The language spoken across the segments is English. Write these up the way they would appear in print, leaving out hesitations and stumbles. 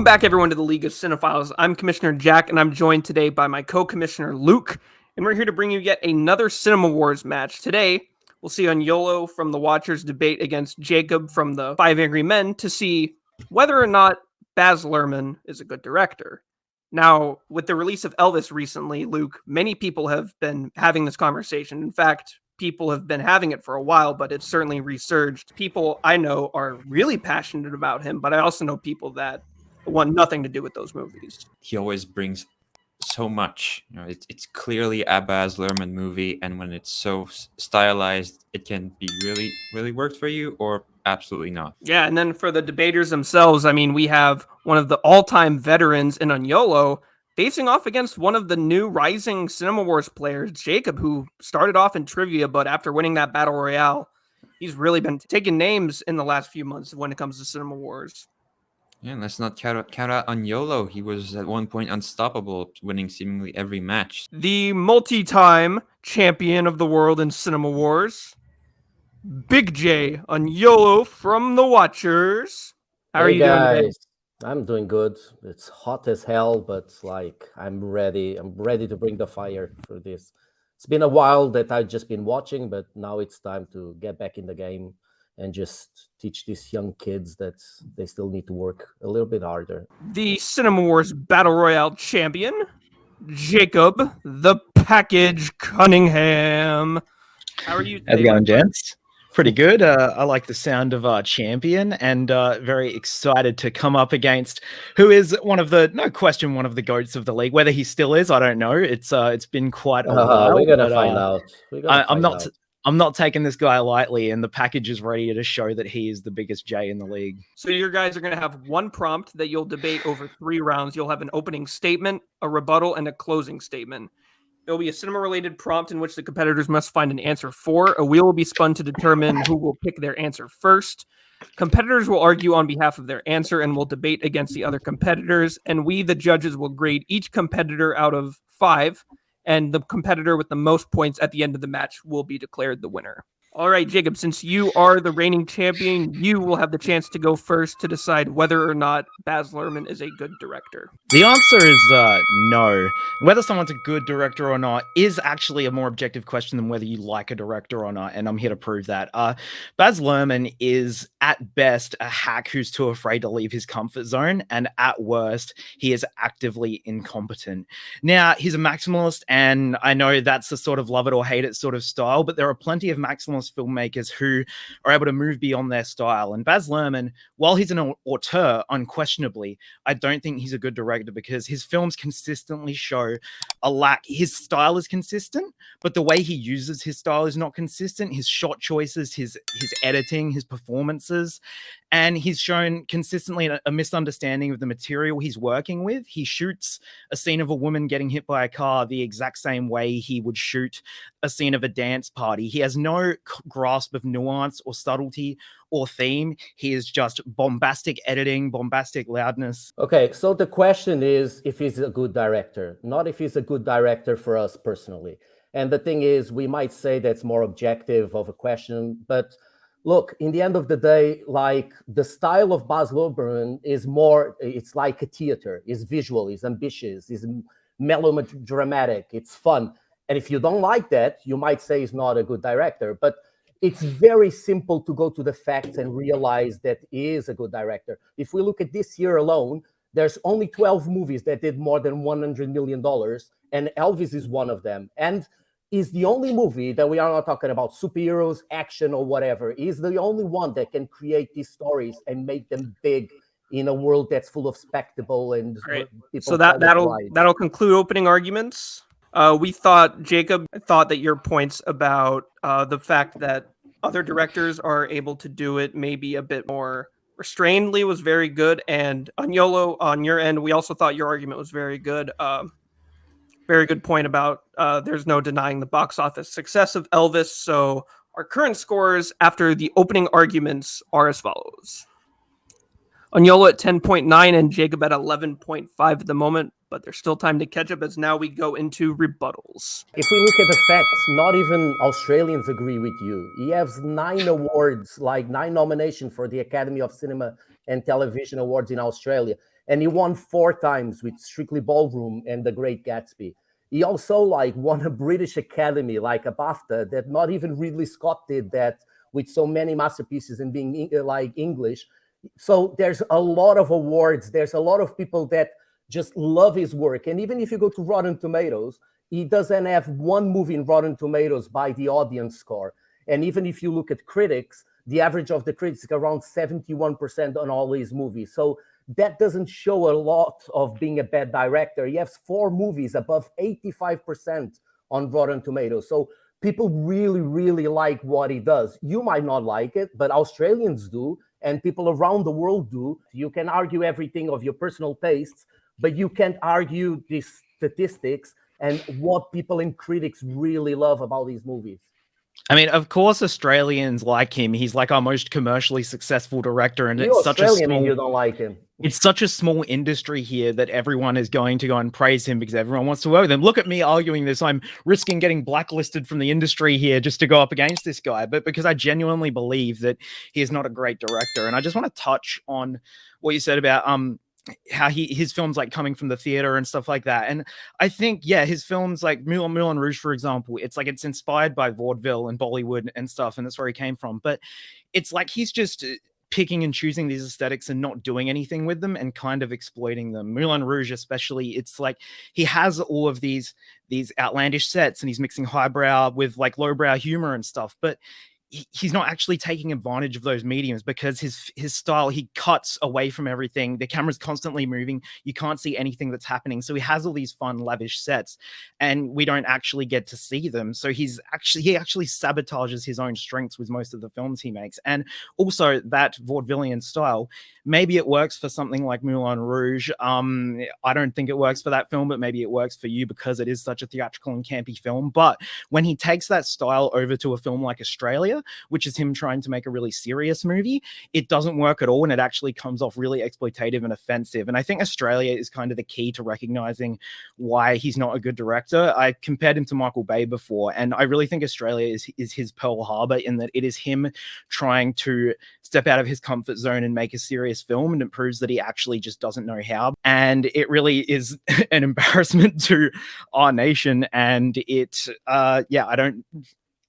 back, everyone, to the League of Cinephiles. I'm Commissioner Jack, and I'm joined today by my co-commissioner Luke, and we're here to bring you yet another Cinema Wars match. Today, we'll see Aniolo from the Watchers debate against Jacob from the Five Angry Men to see whether or not BAZ Luhrmann is a good director. Now, with the release of Elvis recently, Luke, many people have been having this conversation. In fact, people have been having it for a while, but it's certainly resurged. People I know are really passionate about him, but I also know people that want nothing to do with those movies. He always brings so much. It's clearly a BAZ Luhrmann movie, and when it's so stylized, it can be really worked for you, or absolutely not. Yeah, and then for the debaters themselves, I mean, we have one of the all-time veterans in Aniolo facing off against one of the new rising Cinema Wars players, Jacob, who started off in trivia, but after winning that Battle Royale, he's really been taking names in the last few months when it comes to Cinema Wars. Yeah, and let's not count out Aniolo. He was at one point unstoppable, winning seemingly every match. The multi-time champion of the world in Cinema Wars, Big J Aniolo from the Watchers. How are you doing today? I'm doing good. It's hot as hell, but like I'm ready. I'm ready to bring the fire for this. It's been a while that I've just been watching, but now it's time to get back in the game and just teach these young kids that they still need to work a little bit harder. The Cinema Wars Battle Royale champion, Jacob the Package Cunningham. How are you today? How's it going, gents? Pretty good. I like the sound of our champion, and very excited to come up against who is one of the GOATs of the league. Whether he still is, I don't know. It's been quite a while. We're gonna find out. I'm not taking this guy lightly, and the package is ready to show that he is the biggest J in the league. So your guys are going to have one prompt that you'll debate over 3 rounds. You'll have an opening statement, a rebuttal, and a closing statement. There'll be a cinema-related prompt in which the competitors must find an answer for. A wheel will be spun to determine who will pick their answer first. Competitors will argue on behalf of their answer and will debate against the other competitors. And we, the judges, will grade each competitor out of 5. And the competitor with the most points at the end of the match will be declared the winner. All right, Jacob, since you are the reigning champion, you will have the chance to go first to decide whether or not BAZ Luhrmann is a good director. The answer is no. Whether someone's a good director or not is actually a more objective question than whether you like a director or not, and I'm here to prove that. BAZ Luhrmann is, at best, a hack who's too afraid to leave his comfort zone, and at worst, he is actively incompetent. Now, he's a maximalist, and I know that's the sort of love it or hate it sort of style, but there are plenty of maximalist filmmakers who are able to move beyond their style. And BAZ Luhrmann, while he's an auteur, unquestionably, I don't think he's a good director because his films consistently show a lack. His style is consistent, but the way he uses his style is not consistent. His shot choices, his editing, his performances, and he's shown consistently a misunderstanding of the material he's working with. He shoots a scene of a woman getting hit by a car the exact same way he would shoot a scene of a dance party. He has no grasp of nuance or subtlety or theme. He is just bombastic editing, bombastic loudness. Okay, so the question is if he's a good director, not if he's a good director for us personally. And the thing is, we might say that's more objective of a question, but look, in the end of the day, like the style of BAZ Luhrmann is more, it's like a theater. It's visual, it's ambitious, it's melodramatic, it's fun. And if you don't like that, you might say he's not a good director. But it's very simple to go to the facts and realize that he is a good director. If we look at this year alone, there's only 12 movies that did more than $100 million, and Elvis is one of them. And is the only movie that we are not talking about superheroes, action, or whatever. Is the only one that can create these stories and make them big in a world that's full of spectacle and right. So that'll conclude opening arguments. Jacob thought that your points about the fact that other directors are able to do it maybe a bit more restrainedly was very good. And Aniolo, on your end, we also thought your argument was very good. Very good point about there's no denying the box office success of Elvis. So our current scores after the opening arguments are as follows. Aniolo at 10.9 and Jacob at 11.5 at the moment, but there's still time to catch up as now we go into rebuttals. If we look at the facts, not even Australians agree with you. He has 9 awards, like 9 nominations for the Academy of Cinema and Television Awards in Australia. and he won 4 times with Strictly Ballroom and The Great Gatsby. He also like won a British Academy, like a BAFTA, that not even Ridley Scott did that with so many masterpieces and being like English. So there's a lot of awards. There's a lot of people that just love his work. And even if you go to Rotten Tomatoes, he doesn't have one movie in Rotten Tomatoes by the audience score. And even if you look at critics, the average of the critics is around 71% on all his movies. So that doesn't show a lot of being a bad director. He has 4 movies above 85% on Rotten Tomatoes. So people really, really like what he does. You might not like it, but Australians do, and people around the world do. You can argue everything of your personal tastes, but you can't argue the statistics and what people and critics really love about these movies. I mean, of course, Australians like him. He's like our most commercially successful director, and You're it's such a Australian small. and you don't like him. It's such a small industry here that everyone is going to go and praise him because everyone wants to work with him. Look at me arguing this. I'm risking getting blacklisted from the industry here just to go up against this guy, but because I genuinely believe that he is not a great director. And I just want to touch on what you said about how his films like coming from the theater and stuff like that. And I think, yeah, his films like Moulin Rouge, for example, it's like it's inspired by vaudeville and Bollywood and stuff, and that's where he came from. But it's like he's just picking and choosing these aesthetics and not doing anything with them and kind of exploiting them. Moulin Rouge especially, it's like he has all of these outlandish sets and he's mixing highbrow with like lowbrow humor and stuff, but he's not actually taking advantage of those mediums because his style, he cuts away from everything. The camera's constantly moving. You can't see anything that's happening. So he has all these fun, lavish sets and we don't actually get to see them. So he actually sabotages his own strengths with most of the films he makes. And also that vaudevillian style, maybe it works for something like Moulin Rouge. I don't think it works for that film, but maybe it works for you because it is such a theatrical and campy film. But when he takes that style over to a film like Australia, which is him trying to make a really serious movie, it doesn't work at all, and it actually comes off really exploitative and offensive. And I think Australia is kind of the key to recognizing why he's not a good director. I compared him to Michael Bay before, and I really think Australia is his Pearl Harbor in that it is him trying to step out of his comfort zone and make a serious film, and it proves that he actually just doesn't know how. And it really is an embarrassment to our nation, and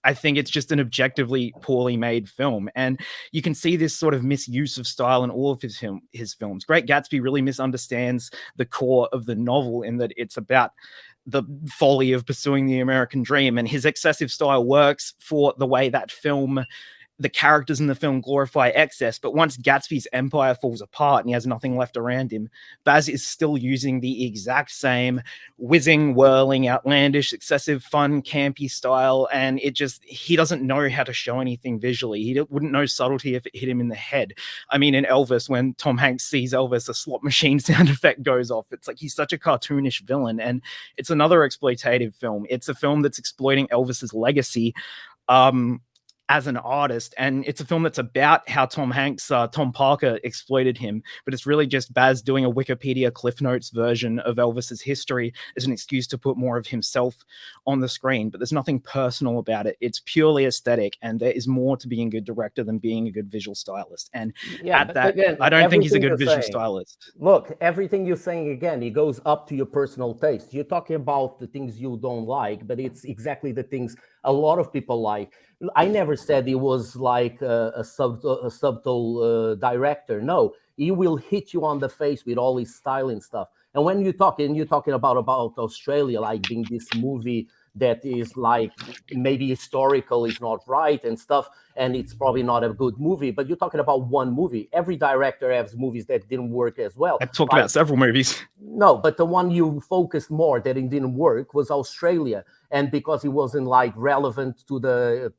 I think it's just an objectively poorly made film. And you can see this sort of misuse of style in all of his films. Great Gatsby really misunderstands the core of the novel in that it's about the folly of pursuing the American dream. And his excessive style works for the way that the characters in the film glorify excess, but once Gatsby's empire falls apart and he has nothing left around him, Baz is still using the exact same whizzing, whirling, outlandish, excessive, fun, campy style, and he doesn't know how to show anything visually. He wouldn't know subtlety if it hit him in the head. I mean, in Elvis, when Tom Hanks sees Elvis, a slot machine sound effect goes off. It's like he's such a cartoonish villain, and it's another exploitative film. It's a film that's exploiting Elvis's legacy as an artist, and it's a film that's about how Tom Parker exploited him, but it's really just Baz doing a Wikipedia Cliff Notes version of Elvis's history as an excuse to put more of himself on the screen, but there's nothing personal about it. It's purely aesthetic, and there is more to being a good director than being a good visual stylist. And again, I don't think he's a good visual stylist. Look, everything you're saying, again, it goes up to your personal taste. You're talking about the things you don't like, but it's exactly the things a lot of people like. I never said he was like a subtle director. No, he will hit you on the face with all his style and stuff. And when you're talking about Australia, like being this movie that is like maybe historical is not right and stuff, and it's probably not a good movie, but you're talking about one movie. Every director has movies that didn't work as well. I talked about several movies. No, but the one you focused more that it didn't work was Australia, and because it wasn't like relevant to the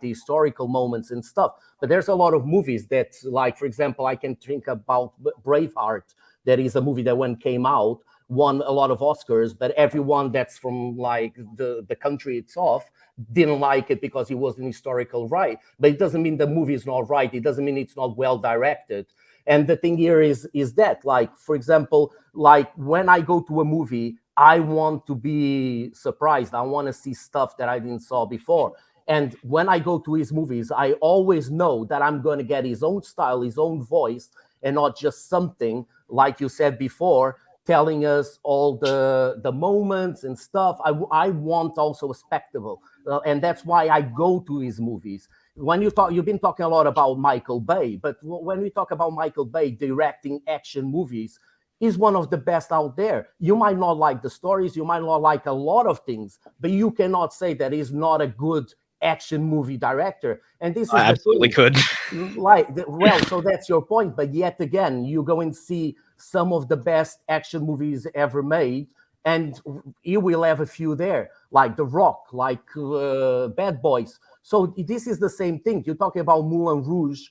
historical moments and stuff. But there's a lot of movies that, like, for example, I can think about Braveheart. That is a movie that came out, won a lot of Oscars, but everyone that's from like the country it's off didn't like it because it wasn't historical right. But it doesn't mean the movie is not right. It doesn't mean it's not well directed. And the thing here is that, like, for example, like when I go to a movie, I want to be surprised. I want to see stuff that I didn't saw before. And when I go to his movies, I always know that I'm going to get his own style, his own voice, and not just something, like you said before, telling us all the moments and stuff. I want also a spectacle. And that's why I go to his movies. When you've been talking a lot about Michael Bay, but when we talk about Michael Bay directing action movies, he's one of the best out there. You might not like the stories, you might not like a lot of things, but you cannot say that he's not a good action movie director. And this is I absolutely could. Well, so that's your point. But yet again, you go and see some of the best action movies ever made, and you will have a few there, like The Rock, like Bad Boys. So this is the same thing. You're talking about Moulin Rouge.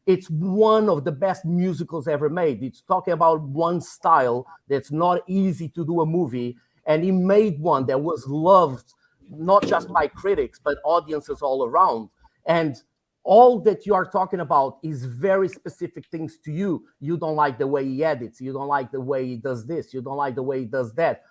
It's one of the best musicals ever made. It's talking about one style that's not easy to do a movie, and he made one that was loved not just by critics, but audiences all around. And all that you are talking about is very specific things to you. You don't like the way he edits. You don't like the way he does this. You don't like the way he does that.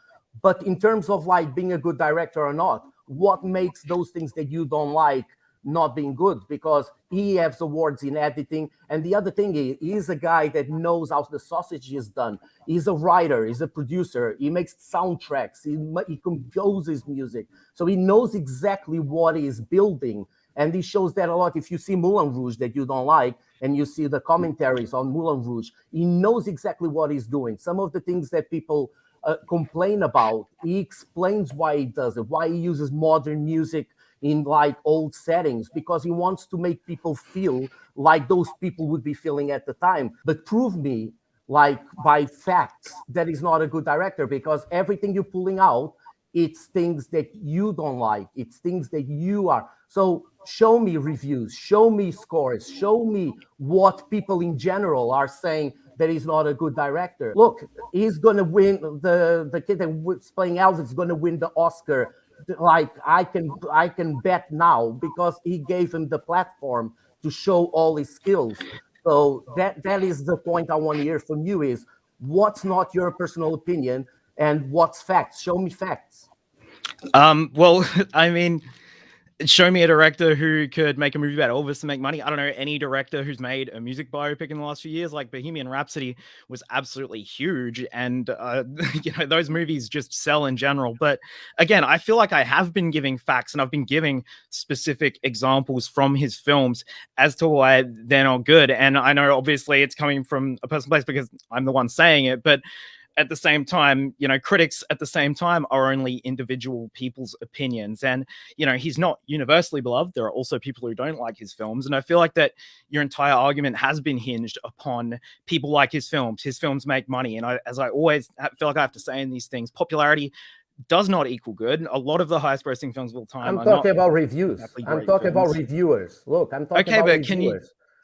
But in terms of like being a good director or not, what makes those things that you don't like not being good? Because he has awards in editing. And the other thing is, he's a guy that knows how the sausage is done. He's a writer, he's a producer, he makes soundtracks, he composes music. So he knows exactly what he's building. And he shows that a lot. If you see Moulin Rouge that you don't like, and you see the commentaries on Moulin Rouge, he knows exactly what he's doing. Some of the things that people complain about, he explains why he does it, why he uses modern music in like old settings, because he wants to make people feel like those people would be feeling at the time. But prove me, like by facts, that he's not a good director, because everything you're pulling out, it's things that you don't like. It's things that you are. So show me reviews, show me scores, show me what people in general are saying that he's not a good director. Look, he's going to win. The kid that's playing Elvis is going to win the Oscar. Like I can bet now, because he gave him the platform to show all his skills. So that is the point I want to hear from you, is what's not your personal opinion and what's facts. Show me facts. Well, I mean, show me a director who could make a movie about Elvis to make money. I don't know any director who's made a music biopic in the last few years. Like Bohemian Rhapsody was absolutely huge, and you know, those movies just sell in general. But again, I feel like I have been giving facts, and I've been giving specific examples from his films as to why they're not good. And I know obviously it's coming from a personal place because I'm the one saying it, but at the same time, you know, critics at the same time are only individual people's opinions. And, you know, he's not universally beloved. There are also people who don't like his films. And I feel like that your entire argument has been hinged upon people like his films. His films make money. And as I always feel like I have to say in these things, popularity does not equal good. A lot of the highest grossing films of all time. I'm talking about reviews. I'm talking about reviewers. Look, I'm talking about reviewers. Can you...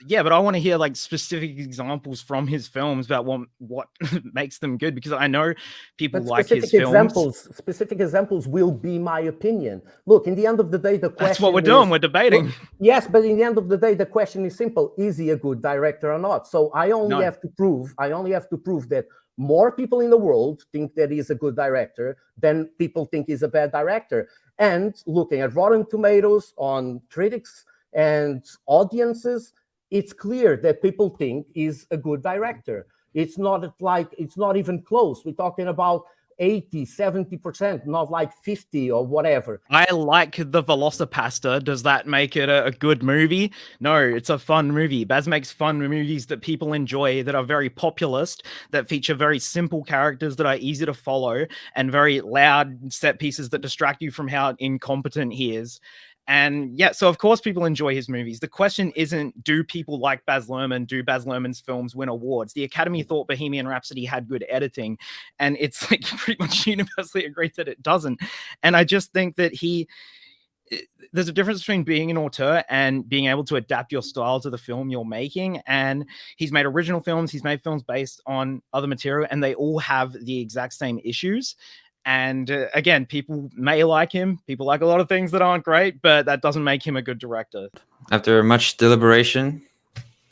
Yeah, but I want to hear like specific examples from his films about what makes them good, because I know people like his films. Specific examples will be my opinion. Look, in the end of the day, the question That's what we're doing. We're debating. Look, yes, but in the end of the day, the question is simple: is he a good director or not? So I only have to prove that more people in the world think that he's a good director than people think he's a bad director. And looking at Rotten Tomatoes on critics and audiences, it's clear that people think he's a good director. It's not even close. We're talking about 80, 70%, not like 50 or whatever. I like the Velocipastor. Does that make it a good movie? No, it's a fun movie. Baz makes fun movies that people enjoy, that are very populist, that feature very simple characters that are easy to follow, and very loud set pieces that distract you from how incompetent he is. And yeah, so of course people enjoy his movies. The question isn't, do people like Baz Luhrmann? Do Baz Luhrmann's films win awards? The Academy thought Bohemian Rhapsody had good editing, and it's like pretty much universally agreed that it doesn't. And I just think that there's a difference between being an auteur and being able to adapt your style to the film you're making. And he's made original films, he's made films based on other material, and they all have the exact same issues. And again, people may like him. People like a lot of things that aren't great, but that doesn't make him a good director. After much deliberation,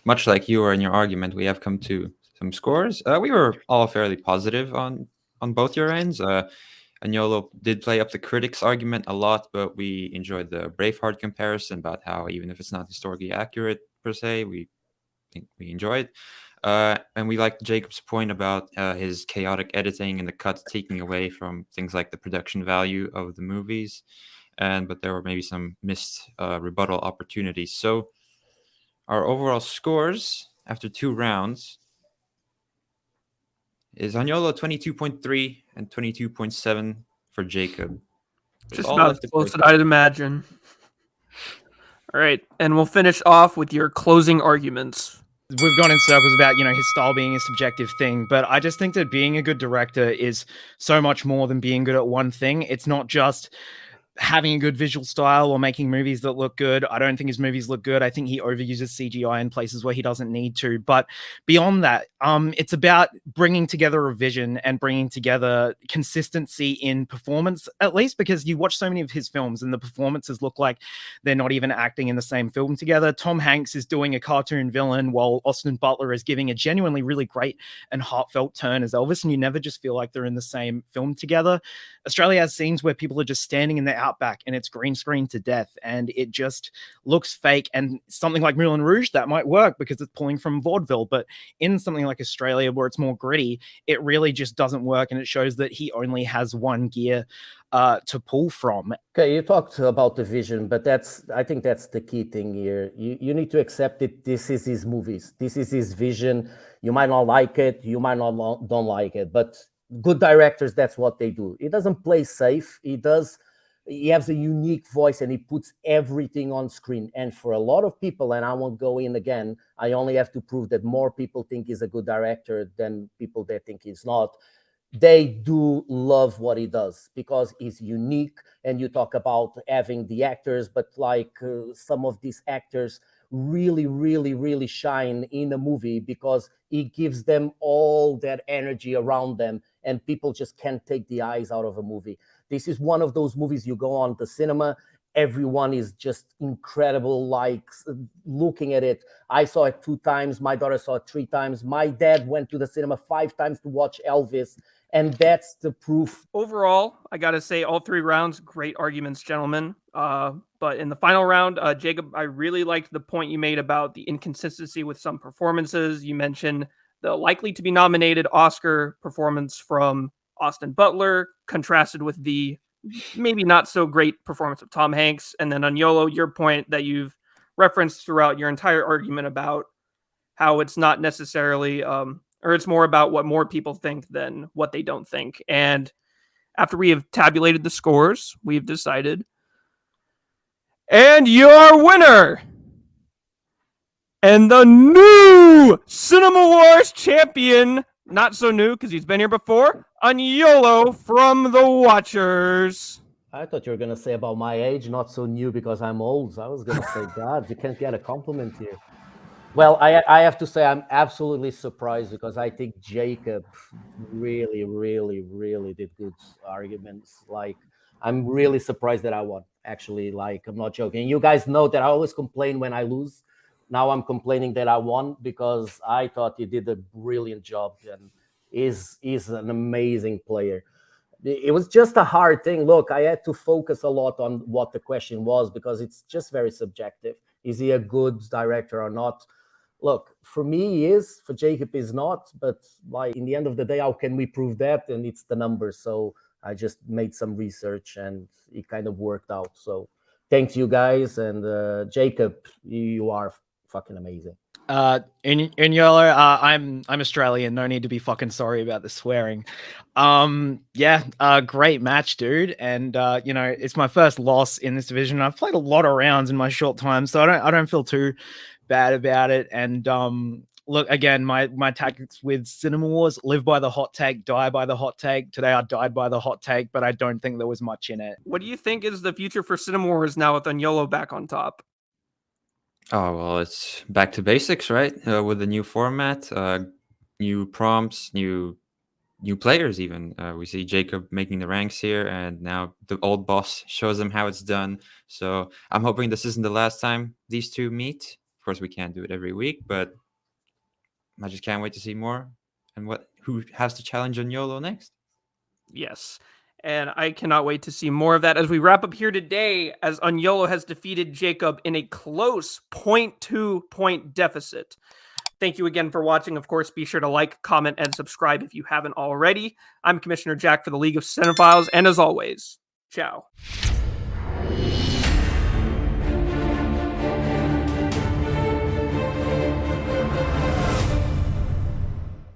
much like you were in your argument, we have come to some scores. We were all fairly positive on both your ends. Agnolo did play up the critics' argument a lot, but we enjoyed the Braveheart comparison about how even if it's not historically accurate per se, we think we enjoy it. And we liked Jacob's point about his chaotic editing and the cuts taking away from things like the production value of the movies. But there were maybe some missed rebuttal opportunities. So our overall scores after 2 rounds is Agnolo 22.3 and 22.7 for Jacob. Just all about left as to close play as I'd imagine. All right, and we'll finish off with your closing arguments. We've gone in circles about, his style being a subjective thing, but I just think that being a good director is so much more than being good at one thing. It's not just having a good visual style or making movies that look good. I don't think his movies look good. I think he overuses CGI in places where he doesn't need to. But beyond that, it's about bringing together a vision and bringing together consistency in performance, at least, because you watch so many of his films and the performances look like they're not even acting in the same film together. Tom Hanks is doing a cartoon villain while Austin Butler is giving a genuinely really great and heartfelt turn as Elvis, and you never just feel like they're in the same film together. Australia has scenes where people are just standing in the outback and it's green screen to death and it just looks fake. And something like Moulin Rouge, that might work because it's pulling from vaudeville, but in something like Australia where it's more gritty, it really just doesn't work, and it shows that he only has one gear to pull from. Okay, you talked about the vision, but I think that's the key thing here. You need to accept it. This is his movies. This is his vision. You might not like it. You might not don't like it, but good directors, that's what they do. He doesn't play safe. He has a unique voice and he puts everything on screen. And for a lot of people, and I won't go in again, I only have to prove that more people think he's a good director than people that think he's not. They do love what he does because he's unique. And you talk about having the actors, but like some of these actors really, really, really shine in a movie because he gives them all that energy around them, and people just can't take the eyes out of a movie. This is one of those movies you go on the cinema, everyone is just incredible, like looking at it. I saw it 2 times, my daughter saw it 3 times, my dad went to the cinema 5 times to watch Elvis, and that's the proof. Overall, I gotta say, all 3 rounds, great arguments, gentlemen. But in the final round, Jacob, I really liked the point you made about the inconsistency with some performances. You mentioned the likely to be nominated Oscar performance from Austin Butler, contrasted with the maybe not so great performance of Tom Hanks. And then Agnolo, your point that you've referenced throughout your entire argument about how it's not necessarily, or it's more about what more people think than what they don't think. And after we have tabulated the scores, we've decided. And your winner and the new CINEMAWARS champion, not so new because he's been here before, Agnolo from the Watchers. I thought you were going to say about my age, not so new because I'm old. I was going to say, God, you can't get a compliment here. Well, I have to say I'm absolutely surprised because I think Jacob really, really, really did good arguments. Like, I'm really surprised that I won, actually. Like, I'm not joking. You guys know that I always complain when I lose. Now I'm complaining that I won because I thought he did a brilliant job and is an amazing player. It was just a hard thing. Look, I had to focus a lot on what the question was because it's just very subjective. Is he a good director or not? Look, for me, he is. For Jacob, he's not. But like in the end of the day, how can we prove that? And it's the numbers. So I just made some research and it kind of worked out. So thanks, you guys. And Jacob, you are fucking amazing. In yellow, I'm Australian. No need to be fucking sorry about the swearing. Great match, dude. And it's my first loss in this division. I've played a lot of rounds in my short time, so I don't feel too bad about it. And look, again, my tactics with CINEMAWARS: live by the hot take, die by the hot take. Today I died by the hot take, but I don't think there was much in it. What do you think is the future for CINEMAWARS now with Agnolo back on top? Oh, well, it's back to basics, right? With the new format, new prompts, new players even. We see Jacob making the ranks here, and now the old boss shows him how it's done. So I'm hoping this isn't the last time these two meet. Of course, we can't do it every week, but I just can't wait to see more and who has to challenge Agnolo next. Yes. And I cannot wait to see more of that as we wrap up here today, as Agnolo has defeated Jacob in a close 0.2 point deficit. Thank you again for watching. Of course, be sure to like, comment, and subscribe if you haven't already. I'm Commissioner Jack for the League of Cinephiles, and as always, ciao.